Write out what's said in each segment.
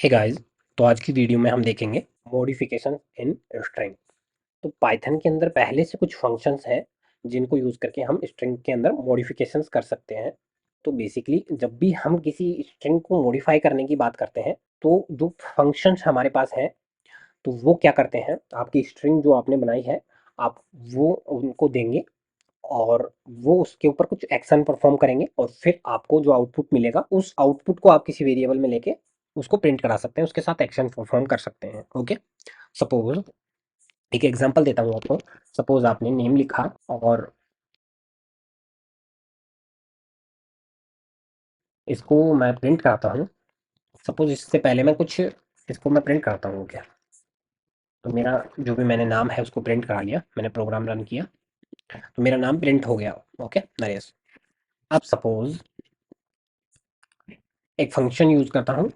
Hey guys. तो आज की वीडियो में हम देखेंगे मॉडिफिकेशन इन स्ट्रिंग। तो पाइथन के अंदर पहले से कुछ फंक्शंस हैं जिनको यूज़ करके हम स्ट्रिंग के अंदर मॉडिफिकेशंस कर सकते हैं। तो बेसिकली जब भी हम किसी स्ट्रिंग को मॉडिफाई करने की बात करते हैं तो जो फंक्शंस हमारे पास हैं तो वो क्या करते हैं, आपकी स्ट्रिंग जो आपने बनाई है आप वो उनको देंगे और वो उसके ऊपर कुछ एक्शन परफॉर्म करेंगे और फिर आपको जो आउटपुट मिलेगा उस आउटपुट को आप किसी वेरिएबल में लेके उसको प्रिंट करा सकते हैं, उसके साथ एक्शन परफॉर्म कर सकते हैं। ओके, सपोज एक एग्जांपल देता हूँ आपको। सपोज आपने नेम लिखा और इसको मैं प्रिंट कराता हूँ। सपोज इससे पहले मैं कुछ इसको मैं प्रिंट कराता हूँ क्या। तो मेरा जो भी मैंने नाम है उसको प्रिंट करा लिया, मैंने प्रोग्राम रन किया तो मेरा नाम प्रिंट हो गया। ओके, नरेश। अब सपोज एक फंक्शन यूज करता हूँ,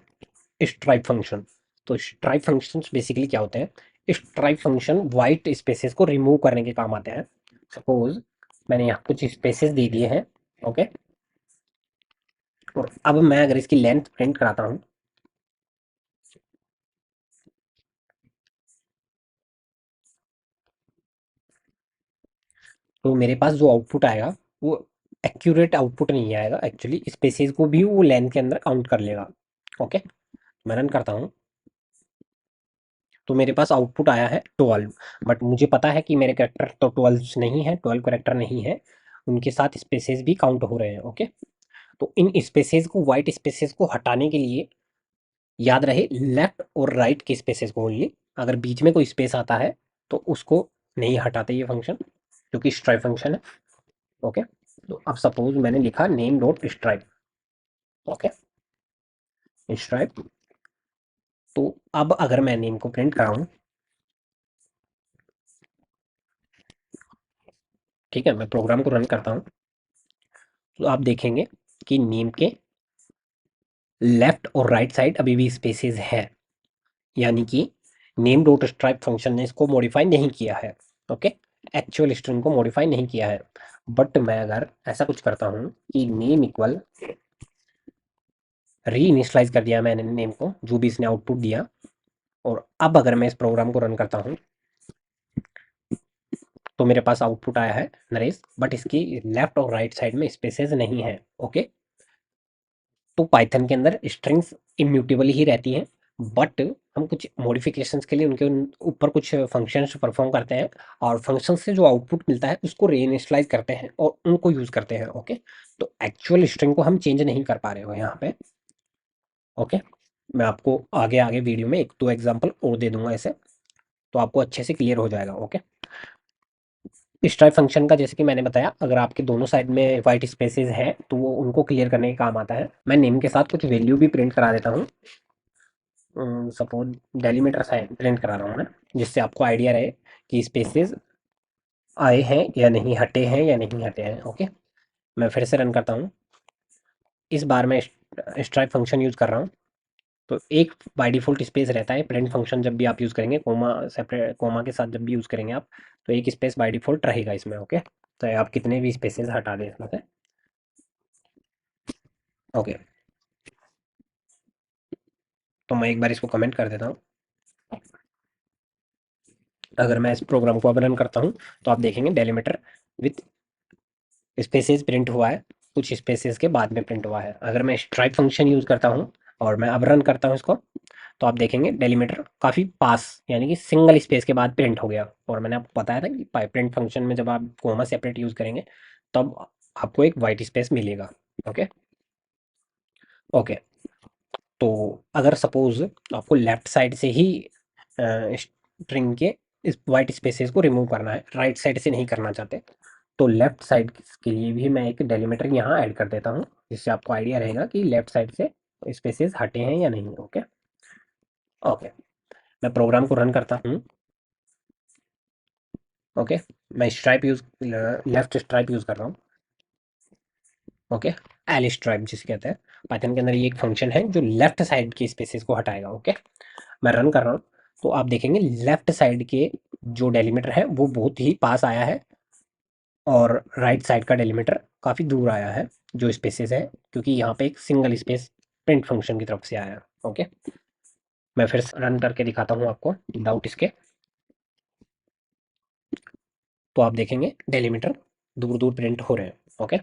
स्ट्राइप फंक्शन। तो स्ट्राइप फंक्शंस बेसिकली क्या होते हैं, स्ट्राइप फंक्शन वाइट स्पेसेस को रिमूव करने के काम आते हैं। सपोज मैंने यहाँ कुछ स्पेसेस दे दिए हैं। ओके, और अब मैं अगर इसकी लेंथ प्रिंट कराता हूँ तो मेरे पास जो आउटपुट आएगा वो एक्यूरेट आउटपुट नहीं आएगा, एक्चुअली स्पेसेस को भी वो लेंथ के अंदर काउंट कर लेगा। ओके, मैं रन करता हूँ तो मेरे पास आउटपुट आया है 12। बट मुझे पता है कि मेरे करेक्टर तो 12 नहीं है, 12 करेक्टर नहीं है, उनके साथ स्पेसेस भी काउंट हो रहे हैं। ओके, तो इन स्पेसेस को, वाइट स्पेसेस को हटाने के लिए याद रहे लेफ्ट और राइट के स्पेसेस को ओनली, अगर बीच में कोई स्पेस आता है तो उसको नहीं हटाते ये फंक्शन, क्योंकि स्ट्राइप फंक्शन है। ओके, तो अब सपोज मैंने लिखा name dot stripe. Okay, stripe. तो अब अगर मैं नेम को प्रिंट कराऊं, ठीक है, मैं प्रोग्राम को रन करता हूं तो आप देखेंगे कि नेम के लेफ्ट और राइट साइड अभी भी स्पेसेस है, यानी कि नेम डॉट स्ट्राइप फंक्शन ने इसको मॉडिफाई नहीं किया है। ओके, एक्चुअल स्ट्रिंग को मॉडिफाई नहीं किया है। बट मैं अगर ऐसा कुछ करता हूँ कि नेम इक्वल री इनिशलाइज कर दिया मैंने नेम को, जो भी इसने आउटपुट दिया, और अब अगर मैं इस प्रोग्राम को रन करता हूँ तो मेरे पास आउटपुट आया है नरेश, बट इसकी लेफ्ट और राइट साइड में स्पेसेस नहीं है। ओके, तो पाइथन के अंदर स्ट्रिंग्स इम्यूटेबल ही रहती हैं, बट हम कुछ मॉडिफिकेशंस के लिए उनके ऊपर कुछ फंक्शंस परफॉर्म करते हैं और फंक्शन से जो आउटपुट मिलता है उसको रीइनिशियलाइज करते हैं और उनको यूज करते हैं। ओके, तो एक्चुअल स्ट्रिंग को हम चेंज नहीं कर पा रहे हो यहाँ पे। ओके, मैं आपको आगे आगे वीडियो में एक दो एग्जांपल और दे दूंगा ऐसे, तो आपको अच्छे से क्लियर हो जाएगा। ओके, स्ट्राइप फंक्शन का जैसे कि मैंने बताया, अगर आपके दोनों साइड में वाइट स्पेसेस हैं तो वो उनको क्लियर करने के काम आता है। मैं नेम के साथ कुछ वैल्यू भी प्रिंट करा देता हूँ। सपोज डेलीमीटर साइन प्रिंट करा रहा हूँ मैं, जिससे आपको आइडिया रहे कि स्पेसेस आए हैं या नहीं, हटे हैं या नहीं हटे हैं। ओके, मैं फिर से रन करता हूँ। इस बार मैं स्ट्राइप फंक्शन यूज़ कर रहा हूँ तो एक बाय डिफ़ॉल्ट स्पेस रहता है। प्रिंट फंक्शन जब भी आप यूज़ करेंगे, कोमा सेपरेट कोमा के साथ जब भी यूज़ करेंगे आप, तो एक स्पेस बाय डिफ़ॉल्ट रहेगा इसमें। ओके, तो आप कितने भी स्पेसेस हटा दें इसमें से। ओके, तो मैं एक बार इसको कमेंट कर देता हूँ। अगर मैं इस प्रोग्राम को अब रन करता हूँ तो आप देखेंगे डेलीमीटर विथ स्पेसेस प्रिंट हुआ है, कुछ स्पेसेस के बाद में प्रिंट हुआ है। अगर मैं स्ट्राइप फंक्शन यूज़ करता हूँ और मैं अब रन करता हूँ इसको, तो आप देखेंगे डेलीमीटर काफ़ी पास, यानी कि सिंगल स्पेस के बाद प्रिंट हो गया। और मैंने आपको बताया था कि प्रिंट फंक्शन में जब आप कोमा सेपरेट यूज़ करेंगे तब आपको एक वाइट स्पेस मिलेगा। ओके, ओके, तो अगर सपोज आपको लेफ्ट साइड से ही स्ट्रिंग के इस वाइट स्पेसेस को रिमूव करना है, राइट साइड से नहीं करना चाहते, तो लेफ्ट साइड के लिए भी मैं एक डेलीमीटर यहाँ ऐड कर देता हूँ, जिससे आपको आइडिया रहेगा कि लेफ्ट साइड से स्पेसेस हटे हैं या नहीं। ओके, ओके, मैं प्रोग्राम को रन करता हूँ। ओके, मैं stripe use left stripe use कर रहा हूँ। ओके, एल स्ट्राइप जिसे कहते हैं पाइथन के अंदर, ये एक फंक्शन है जो लेफ्ट साइड के स्पेसेस को हटाएगा। ओके, मैं रन कर रहा हूँ तो आप देखेंगे लेफ्ट साइड के जो डेलीमीटर है वो बहुत ही पास आया है और राइट साइड का डेलीमीटर काफ़ी दूर आया है जो स्पेसेस है, क्योंकि यहाँ पे एक सिंगल स्पेस प्रिंट फंक्शन की तरफ से आया है। ओके, मैं फिर से रन करके दिखाता हूँ आपको विदाउट इसके। तो आप देखेंगे डेलीमीटर दूर दूर प्रिंट हो रहे हैं। ओके,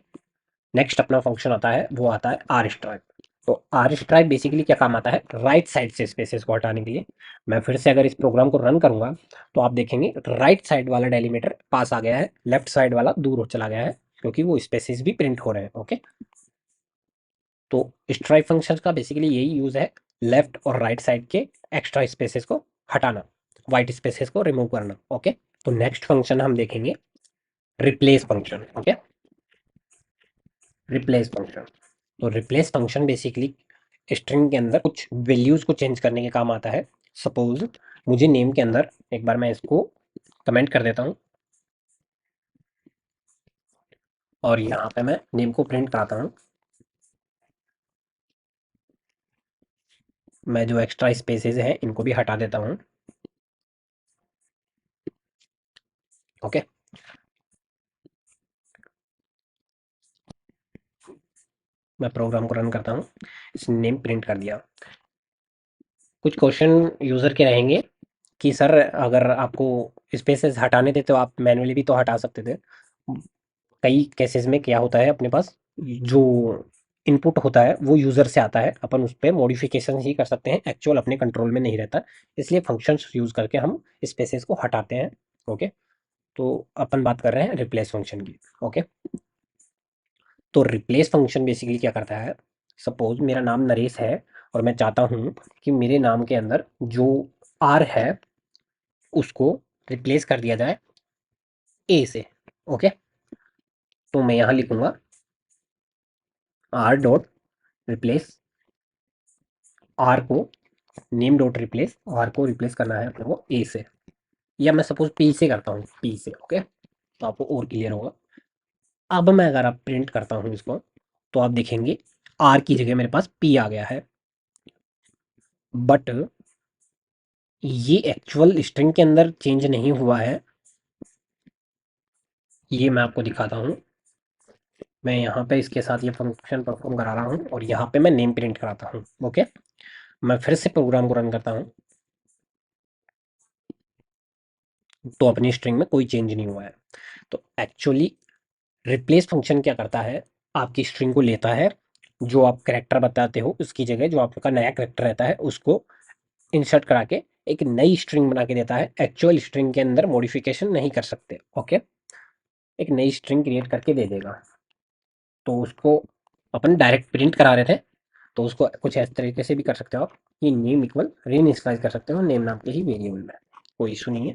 नेक्स्ट अपना फंक्शन आता है, वो आता है आर स्ट्राइप। तो आर स्ट्राइप बेसिकली क्या काम आता है, राइट साइड से स्पेसेस को हटाने के लिए। मैं फिर से अगर इस प्रोग्राम को रन करूंगा तो आप देखेंगे राइट साइड वाला डेलीमीटर पास आ गया है, लेफ्ट साइड वाला दूर हो चला गया है, क्योंकि वो स्पेसेस भी प्रिंट हो रहे हैं। ओके, तो स्ट्राइप फंक्शन का बेसिकली यही यूज है, लेफ्ट और राइट साइड के एक्स्ट्रा स्पेसेस को हटाना, वाइट स्पेसेस को रिमूव करना। ओके, तो नेक्स्ट फंक्शन हम देखेंगे replace function. Okay, replace function. तो रिप्लेस फंक्शन बेसिकली स्ट्रिंग के अंदर कुछ वैल्यूज को चेंज करने के काम आता है। सपोज मुझे नेम के अंदर, एक बार मैं इसको कमेंट कर देता हूँ और यहाँ पे मैं नेम को प्रिंट कराता हूँ। मैं जो एक्स्ट्रा स्पेसेस हैं इनको भी हटा देता हूँ। ओके, मैं प्रोग्राम को रन करता हूँ, इसने नेम प्रिंट कर दिया। कुछ क्वेश्चन यूज़र के रहेंगे कि सर अगर आपको स्पेसेस हटाने थे तो आप मैन्युअली भी तो हटा सकते थे। कई केसेस में क्या होता है, अपने पास जो इनपुट होता है वो यूज़र से आता है, अपन उस पर मॉडिफिकेशन ही कर सकते हैं, एक्चुअल अपने कंट्रोल में नहीं रहता। इसलिए फंक्शंस यूज़ करके हम स्पेसेस को हटाते हैं। ओके, तो अपन बात कर रहे हैं रिप्लेस फंक्शन की। ओके, तो रिप्लेस फंक्शन बेसिकली क्या करता है, सपोज मेरा नाम नरेश है और मैं चाहता हूँ कि मेरे नाम के अंदर जो आर है उसको रिप्लेस कर दिया जाए ए से। ओके, तो मैं यहाँ लिखूंगा आर डॉट रिप्लेस आर को, नेम डॉट रिप्लेस आर को रिप्लेस करना है अपने को ए से, या मैं सपोज पी से करता हूँ, पी से। ओके, तो आपको और क्लियर होगा। अब मैं अगर आप प्रिंट करता हूँ इसको तो आप देखेंगे आर की जगह मेरे पास पी आ गया है, बट ये एक्चुअल स्ट्रिंग के अंदर चेंज नहीं हुआ है। ये मैं आपको दिखाता हूँ, मैं यहाँ पे इसके साथ ये फंक्शन परफॉर्म करा रहा हूँ और यहाँ पे मैं नेम प्रिंट कराता हूँ। ओके, मैं फिर से प्रोग्राम को रन करता हूँ तो अपनी स्ट्रिंग में कोई चेंज नहीं हुआ है। तो एक्चुअली रिप्लेस फंक्शन क्या करता है, आपकी स्ट्रिंग को लेता है, जो आप करेक्टर बताते हो उसकी जगह जो आपका नया करेक्टर रहता है उसको इंसर्ट करा के एक नई स्ट्रिंग बना के देता है। एक्चुअल स्ट्रिंग के अंदर मॉडिफिकेशन नहीं कर सकते। ओके, एक नई स्ट्रिंग क्रिएट करके दे देगा। तो उसको अपन डायरेक्ट प्रिंट करा रहे थे, तो उसको कुछ इस तरीके से भी कर सकते हो आप कि नेम इक्वल रीइनिशियलाइज कर सकते हो नेम नाम के ही वेरिएबल में, कोई इशू नहीं है।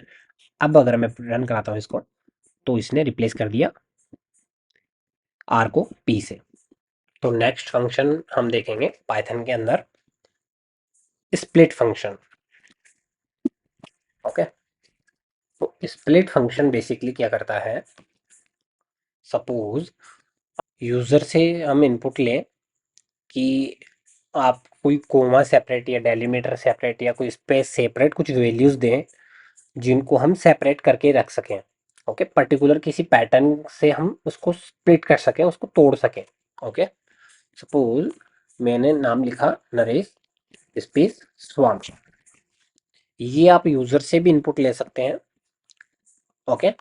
अब अगर मैं रन कराता हूँ इसको तो इसने रिप्लेस कर दिया आर को पी से। तो नेक्स्ट फंक्शन हम देखेंगे पाइथन के अंदर स्प्लिट फंक्शन। ओके, तो स्प्लिट फंक्शन बेसिकली क्या करता है, सपोज यूजर से हम इनपुट लें कि आप कोई कोमा सेपरेट या डेलीमीटर सेपरेट या कोई स्पेस सेपरेट कुछ वैल्यूज दें जिनको हम सेपरेट करके रख सकें। ओके, पर्टिकुलर किसी पैटर्न से हम उसको स्प्लिट कर सकें, उसको तोड़ सकें। ओके, सपोज मैंने नाम लिखा नरेश स्पेस स्वामी, ये आप यूजर से भी इनपुट ले सकते हैं। ओके,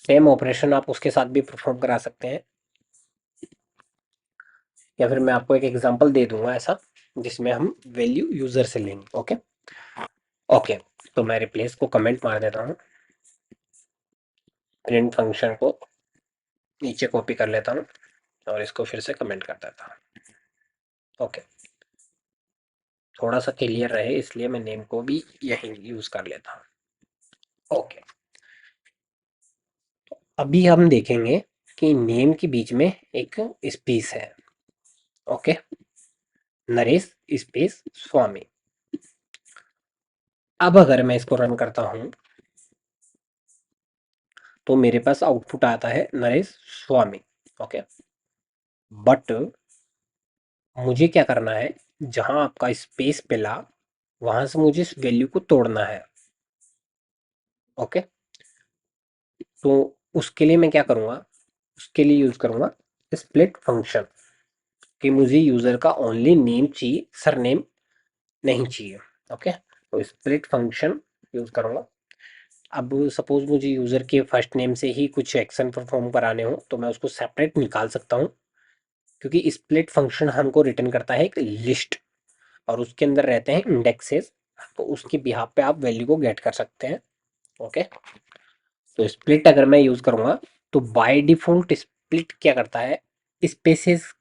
सेम ऑपरेशन आप उसके साथ भी परफॉर्म करा सकते हैं, या फिर मैं आपको एक एग्जांपल दे दूंगा ऐसा जिसमें हम वैल्यू यूजर से लेंगे। ओके, ओके, तो मैं रिप्लेस को कमेंट मार देता हूँ, प्रिंट फंक्शन को नीचे कॉपी कर लेता हूँ और इसको फिर से कमेंट कर देता हूँ। ओके, थोड़ा सा क्लियर रहे इसलिए मैं नेम को भी यही यूज कर लेता हूँ। ओके, अभी हम देखेंगे कि नेम के बीच में एक स्पेस है। ओके, नरेश स्पेस स्वामी। अब अगर मैं इसको रन करता हूँ तो मेरे पास आउटपुट आता है नरेश स्वामी। ओके, बट मुझे क्या करना है, जहां आपका स्पेस मिला वहां से मुझे इस वैल्यू को तोड़ना है। ओके, तो उसके लिए मैं क्या करूंगा, उसके लिए यूज करूंगा स्प्लिट फंक्शन कि मुझे यूजर का ओनली नेम चाहिए, सर नेम नहीं चाहिए। ओके, तो स्प्लिट फंक्शन यूज करूंगा। अब सपोज मुझे यूजर के फर्स्ट नेम से ही कुछ एक्शन परफॉर्म कराने हो तो मैं उसको सेपरेट निकाल सकता हूँ, क्योंकि स्प्लिट फंक्शन हमको रिटर्न करता है एक लिस्ट और उसके अंदर रहते हैं इंडेक्सेस, तो उसके बिहाफ पे आप वैल्यू को गेट कर सकते हैं। ओके, तो स्प्लिट अगर मैं यूज करूंगा तो बाय डिफॉल्ट स्प्लिट क्या करता है, स्पेसेस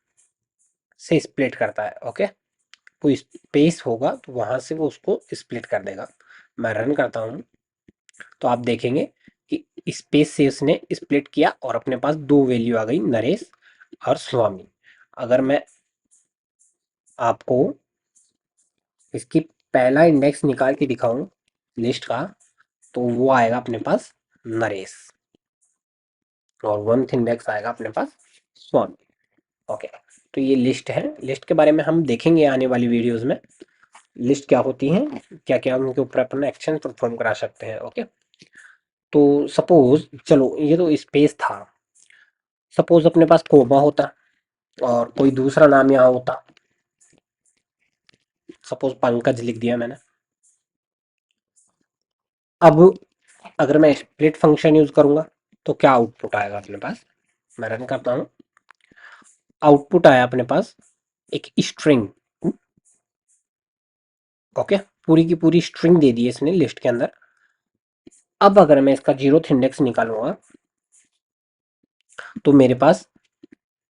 से स्प्लिट करता है। ओके, कोई स्पेस होगा तो वहां से वो उसको स्प्लिट कर देगा। मैं रन करता हूँ तो आप देखेंगे कि स्पेस से उसने स्प्लिट किया और अपने पास दो वैल्यू आ गई, नरेश और स्वामी। अगर मैं आपको इसकी पहला इंडेक्स निकाल के दिखाऊं लिस्ट का, तो वो आएगा अपने पास नरेश और वन इंडेक्स आएगा अपने पास स्वामी। ओके, तो ये लिस्ट है। लिस्ट के बारे में हम देखेंगे आने वाली वीडियोस में, लिस्ट क्या होती है, क्या क्या उनके ऊपर अपन एक्शन परफॉर्म करा सकते हैं। ओके, तो सपोज चलो ये तो स्पेस था, सपोज अपने पास कोमा होता और कोई दूसरा नाम यहाँ होता, सपोज पंकज लिख दिया मैंने। अब अगर मैं स्प्लिट फंक्शन यूज करूंगा तो क्या आउटपुट आएगा अपने पास, मैं रन करता हूँ। आउटपुट आया अपने पास एक स्ट्रिंग। ओके, पूरी की पूरी स्ट्रिंग दे दी है इसने लिस्ट के अंदर। अब अगर मैं इसका जीरोथ इंडेक्स निकालूंगा तो मेरे पास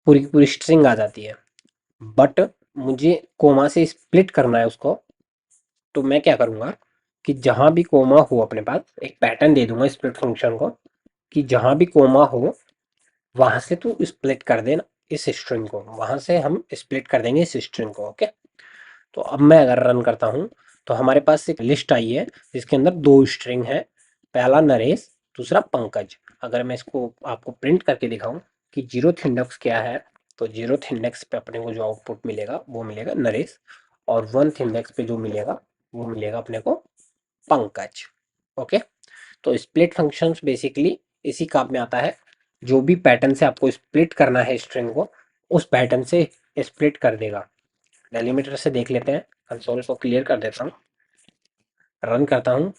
पूरी की पूरी स्ट्रिंग आ जाती है, बट मुझे कोमा से स्प्लिट करना है उसको। तो मैं क्या करूंगा कि जहां भी कोमा हो अपने पास एक पैटर्न दे दूंगा स्प्लिट फंक्शन को, कि जहां भी कोमा हो वहां से तू स्प्लिट कर देना इस स्ट्रिंग को, वहां से हम स्प्लिट कर देंगे इस स्ट्रिंग को। ओके, तो अब मैं अगर रन करता हूँ तो हमारे पास एक लिस्ट आई है जिसके अंदर दो स्ट्रिंग है, पहला नरेश दूसरा पंकज। अगर मैं इसको आपको प्रिंट करके दिखाऊं कि जीरोथ इंडेक्स क्या है, तो जीरोथ इंडेक्स पे अपने को जो आउटपुट मिलेगा वो मिलेगा नरेश, और वन इंडेक्स पे जो मिलेगा वो मिलेगा अपने को पंकज। ओके, तो स्प्लिट फंक्शंस बेसिकली इसी काम में आता है, जो भी पैटर्न से आपको स्प्लिट करना है स्ट्रिंग को उस पैटर्न से स्प्लिट कर देगा। डेलीमीटर से देख लेते हैं, कंसोल को क्लियर कर देता हूँ, रन करता हूँ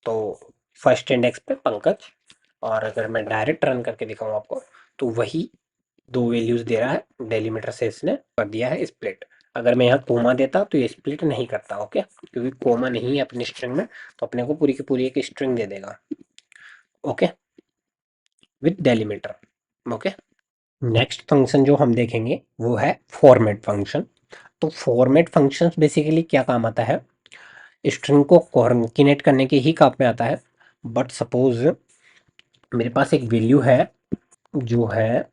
तो फर्स्ट इंडेक्स पे पंकज, और अगर मैं डायरेक्ट रन करके दिखाऊँ आपको तो वही दो वैल्यूज दे रहा है, डेलीमीटर से इसने कर दिया है स्प्लिट। अगर मैं यहाँ कोमा देता तो ये स्प्लिट नहीं करता। ओके, क्योंकि कोमा नहीं है अपनी स्ट्रिंग में, तो अपने को पूरी की पूरी एक स्ट्रिंग दे देगा। Okay, with delimiter. Okay, next function जो हम देखेंगे वो है फॉर्मेट फंक्शन। तो फॉर्मेट फंक्शन बेसिकली क्या काम आता है, स्ट्रिंग को कॉर्किनेट करने के ही काम में आता है। बट सपोज मेरे पास एक वैल्यू है जो है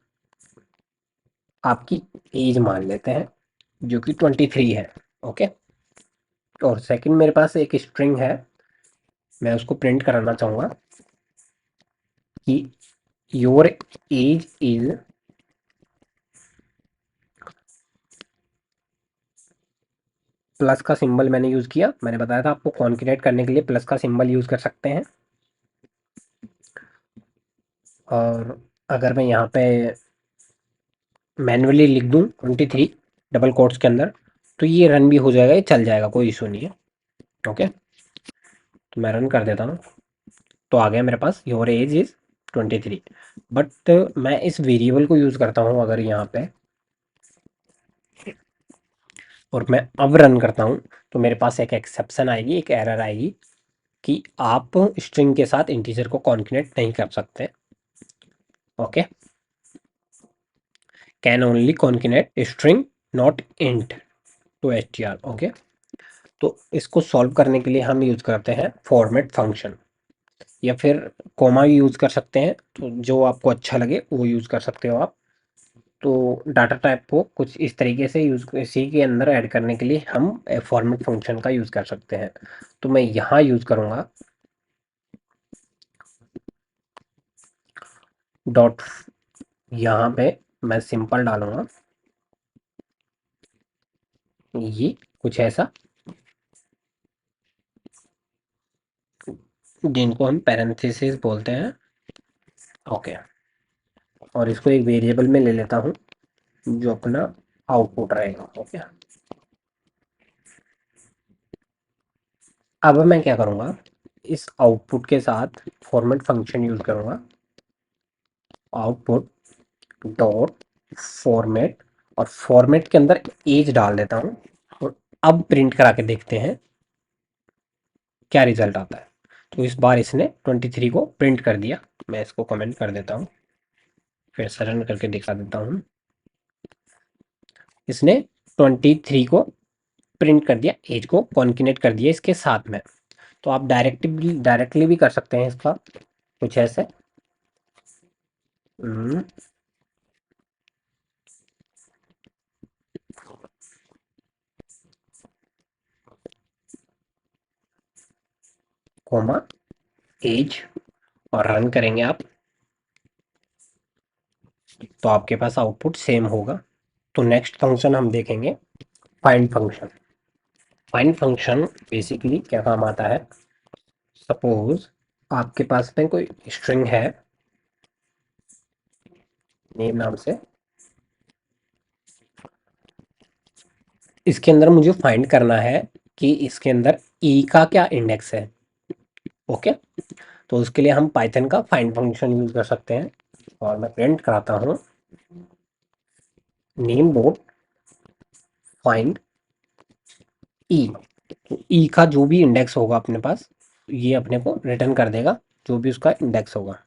आपकी एज मान लेते हैं, जो कि 23 है। ओके, और सेकंड मेरे पास एक स्ट्रिंग है, मैं उसको प्रिंट कराना चाहूँगा कि योर एज इज, प्लस का सिंबल मैंने यूज़ किया, मैंने बताया था आपको कॉन्किनेट करने के लिए प्लस का सिंबल यूज़ कर सकते हैं। और अगर मैं यहाँ पे मैन्युअली लिख दूँ 23 डबल कोट्स के अंदर, तो ये रन भी हो जाएगा, ये चल जाएगा, कोई इशू नहीं है। ओके, तो मैं रन कर देता हूँ तो आ गया मेरे पास योर एज इज़ 23। बट मैं इस वेरिएबल को यूज़ करता हूँ अगर यहाँ पे, और मैं अब रन करता हूँ तो मेरे पास एक एक्सेप्शन आएगी, एक एरर आएगी कि आप स्ट्रिंग के साथ इंटीजर को कॉन्किनेट नहीं कर सकते। Okay, can only concatenate string not int to STR. Okay, तो इसको सॉल्व करने के लिए हम यूज़ करते हैं फॉर्मेट फंक्शन, या फिर कोमा भी यूज़ कर सकते हैं, तो जो आपको अच्छा लगे वो यूज़ कर सकते हो आप। तो डाटा टाइप को कुछ इस तरीके से यूज़ इसी के अंदर ऐड करने के लिए हम फॉर्मेट फंक्शन का यूज़ कर सकते हैं। तो मैं यहाँ यूज़ करूँगा डॉट, यहाँ पे मैं सिंपल डालूंगा ये कुछ ऐसा, जिनको हम पैरेंथेसिस बोलते हैं। ओके, और इसको एक वेरिएबल में ले लेता हूँ जो अपना आउटपुट रहेगा। ओके, अब मैं क्या करूँगा, इस आउटपुट के साथ फॉर्मेट फंक्शन यूज़ करूँगा, आउटपुट डॉट फॉर्मेट, और फॉर्मेट के अंदर एज डाल देता हूँ, और अब प्रिंट करा के देखते हैं क्या रिजल्ट आता है। तो इस बार इसने 23 को प्रिंट कर दिया। मैं इसको कमेंट कर देता हूँ, फिर से रन करके दिखा देता हूँ। इसने 23 को प्रिंट कर दिया, एज को कॉन्किनेट कर दिया इसके साथ में। तो आप डायरेक्टली भी कर सकते हैं इसका, कुछ ऐसे कोमा एज, और रन करेंगे आप, तो आपके पास आउटपुट सेम होगा। तो नेक्स्ट फंक्शन हम देखेंगे, find function. Find function basically क्या काम आता है, सपोज आपके पास में कोई स्ट्रिंग है नेम नाम से, इसके अंदर मुझे फाइंड करना है कि इसके अंदर ई का क्या इंडेक्स है। ओके, तो उसके लिए हम पाइथन का फाइंड फंक्शन यूज कर सकते हैं, और मैं प्रिंट कराता हूँ नेम डॉट फाइंड ई। तो ई का जो भी इंडेक्स होगा अपने पास, ये अपने को रिटर्न कर देगा, जो भी उसका इंडेक्स होगा।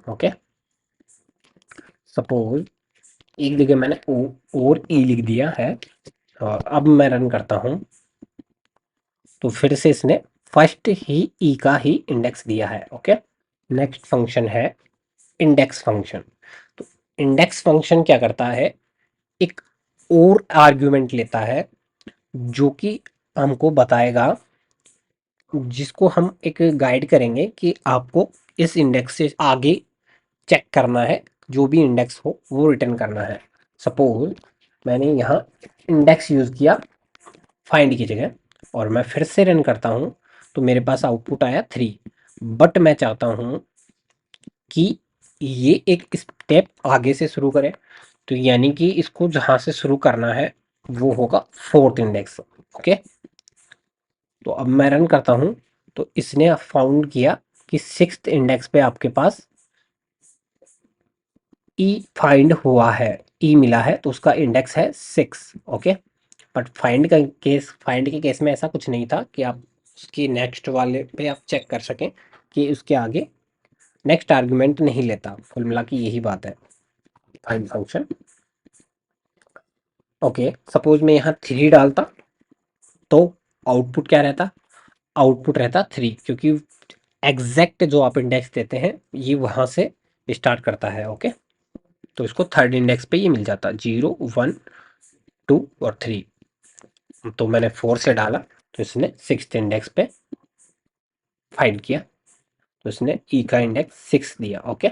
ओके, सपोज एक जगह मैंने ओ और ई लिख दिया है, और अब मैं रन करता हूँ, तो फिर से इसने फर्स्ट ही ई का ही इंडेक्स दिया है। ओके, नेक्स्ट फंक्शन है इंडेक्स फंक्शन। तो इंडेक्स फंक्शन क्या करता है, एक और आर्ग्यूमेंट लेता है जो कि हमको बताएगा, जिसको हम एक गाइड करेंगे कि आपको इस इंडेक्स से आगे चेक करना है, जो भी इंडेक्स हो वो रिटर्न करना है। सपोज मैंने यहाँ इंडेक्स यूज़ किया फाइंड की जगह, और मैं फिर से रन करता हूँ, तो मेरे पास आउटपुट आया 3। बट मैं चाहता हूँ कि ये एक स्टेप आगे से शुरू करें, तो यानी कि इसको जहाँ से शुरू करना है वो होगा फोर्थ इंडेक्स। ओके, तो अब मैं रन करता हूँ, तो इसने फाउंड किया कि सिक्स्थ इंडेक्स पे आपके पास ई फाइंड हुआ है, ई मिला है, तो उसका इंडेक्स है 6। ओके, बट फाइंड के केस में ऐसा कुछ नहीं था कि आप उसकी नेक्स्ट वाले पे आप चेक कर सकें कि उसके आगे नेक्स्ट आर्गुमेंट नहीं लेता। कुल मिला के यही बात है फाइंड फंक्शन। ओके, सपोज मैं यहाँ 3 डालता, तो आउटपुट क्या रहता, आउटपुट रहता 3, क्योंकि एग्जैक्ट जो आप इंडेक्स देते हैं ये वहाँ से स्टार्ट करता है। ओके, तो इसको थर्ड इंडेक्स पे ये मिल जाता, 0 1 2 और 3। तो मैंने 4 से डाला, तो इसने सिक्स्थ इंडेक्स पे फाइंड किया, तो इसने ई का इंडेक्स 6 दिया। ओके,